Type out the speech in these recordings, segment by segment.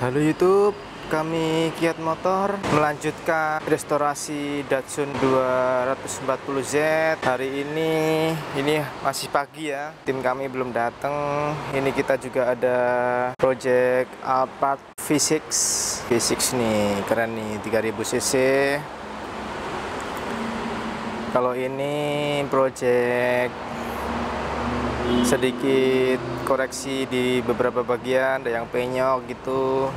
Halo YouTube, kami Kiat Motor melanjutkan restorasi Datsun 240Z. Hari ini masih pagi ya, tim kami belum datang. Ini kita juga ada project Alphard V6 nih, keren nih, 3000 cc. Kalau ini project sedikit koreksi di beberapa bagian, ada yang penyok gitu.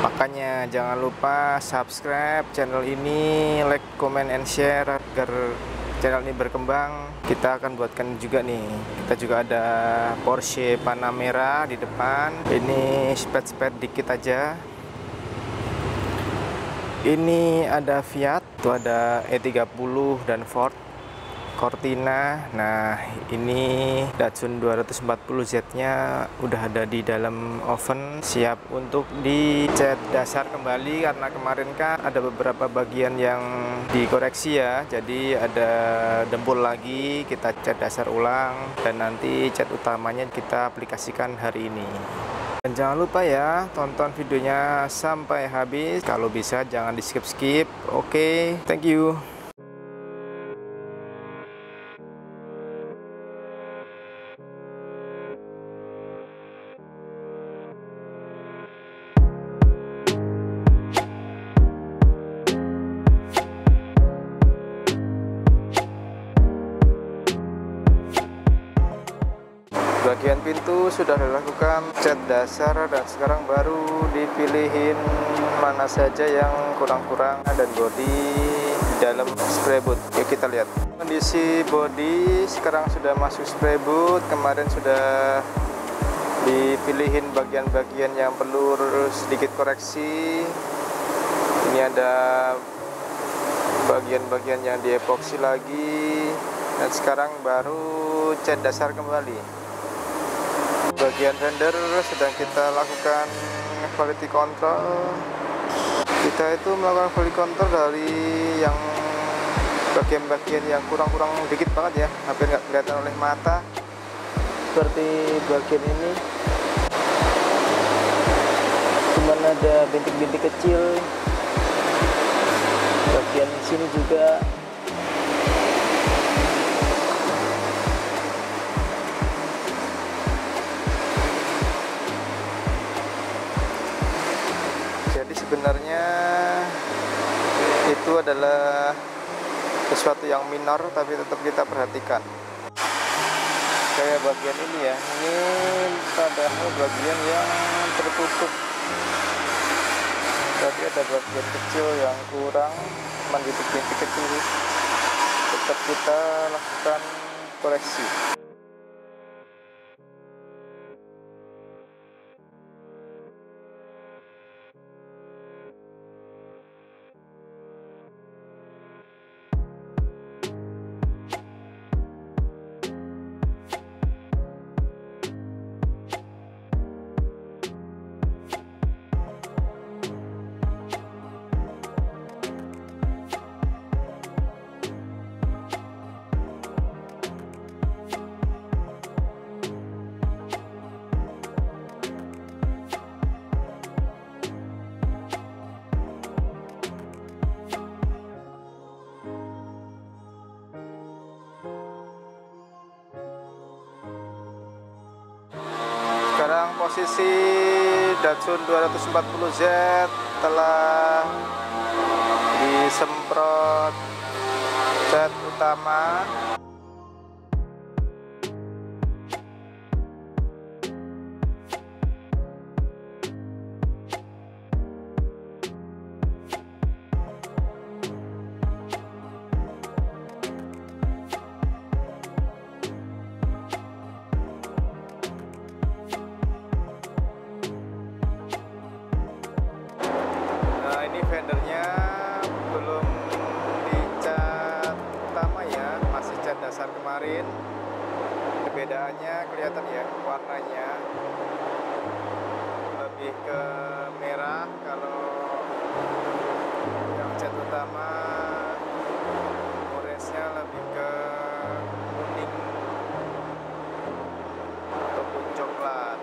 Makanya jangan lupa subscribe channel ini, like, comment, and share agar channel ini berkembang. Kita akan buatkan juga nih, kita juga ada Porsche Panamera di depan. Ini sped dikit aja. Ini ada Fiat, itu ada E30 dan Ford Cortina. Nah, ini Datsun 240Z nya udah ada di dalam oven, siap untuk dicat dasar kembali, karena kemarin kan ada beberapa bagian yang dikoreksi ya. Jadi ada dempul lagi, kita cat dasar ulang, dan nanti cat utamanya kita aplikasikan hari ini. Dan jangan lupa ya, tonton videonya sampai habis. Kalau bisa jangan di skip-skip. Oke, thank you. Bagian pintu sudah dilakukan cat dasar, dan sekarang baru dipilihin mana saja yang kurang-kurang, dan bodi di dalam spray boot. Yuk kita lihat kondisi bodi. Sekarang sudah masuk spray boot. Kemarin sudah dipilihin bagian-bagian yang perlu sedikit koreksi. Ini ada bagian-bagian yang diepoksi lagi, dan sekarang baru cat dasar kembali. Bagian fender sedang kita lakukan quality control. Kita itu melakukan quality control dari yang bagian-bagian yang kurang-kurang dikit banget ya, hampir nggak kelihatan oleh mata. Seperti bagian ini, cuman ada bintik-bintik kecil. Bagian sini juga. Sebenarnya itu adalah sesuatu yang minor, tapi tetap kita perhatikan. Kayak bagian ini ya, ini padahal bagian yang tertutup, tapi ada bagian kecil yang kurang, cuman bintik-bintik kecil. Tetap kita lakukan koreksi. Sekarang posisi Datsun 240Z telah disemprot cat utama. Fendernya belum dicat utama ya, masih cat dasar kemarin. Perbedaannya kelihatan ya, warnanya lebih ke merah. Kalau yang cat utama orange-nya lebih ke kuning ataupun coklat.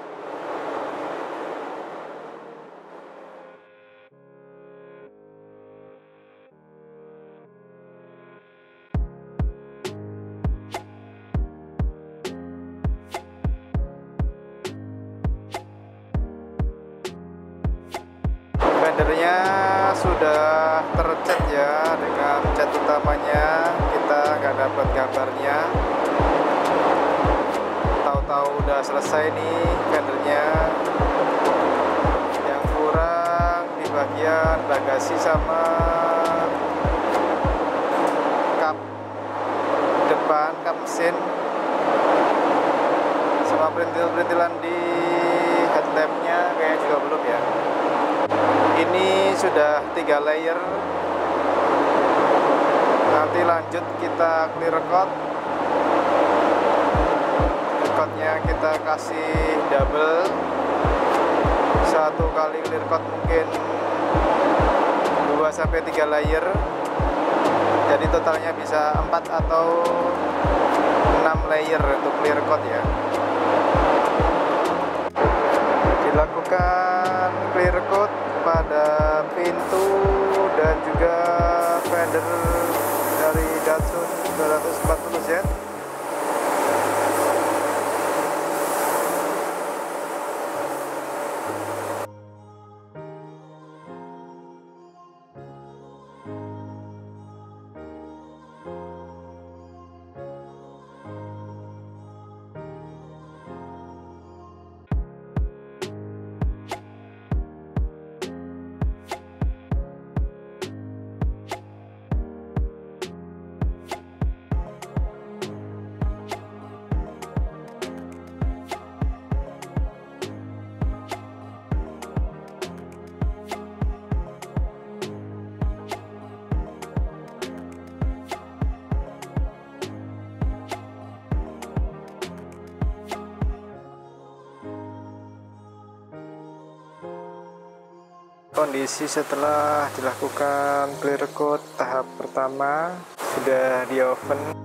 Fendernya sudah tercat ya dengan cat utamanya, kita nggak dapat gambarnya. Tahu-tahu udah selesai nih fendernya. Yang kurang di bagian bagasi sama kap depan, kap mesin, sama perintil-perintilan di headlampnya kayaknya juga belum ya. Ini sudah 3 layer. Nanti lanjut kita clear coat. Coatnya kita kasih double. 1 kali clear coat mungkin 2-3 layer. Jadi totalnya bisa 4 atau 6 layer untuk clear coat ya. Dilakukan clear coat pada pintu dan juga fender dari Datsun 240Z. Kondisi setelah dilakukan clear coat tahap pertama, sudah di oven.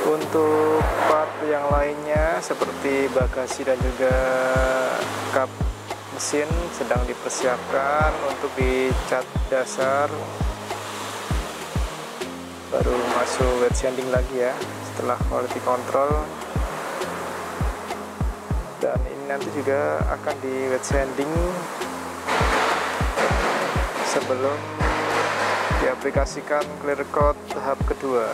Untuk part yang lainnya seperti bagasi dan juga kap mesin sedang dipersiapkan untuk dicat dasar, baru masuk wet sanding lagi ya setelah quality control. Dan ini nanti juga akan di wet sanding sebelum diaplikasikan clear coat tahap kedua.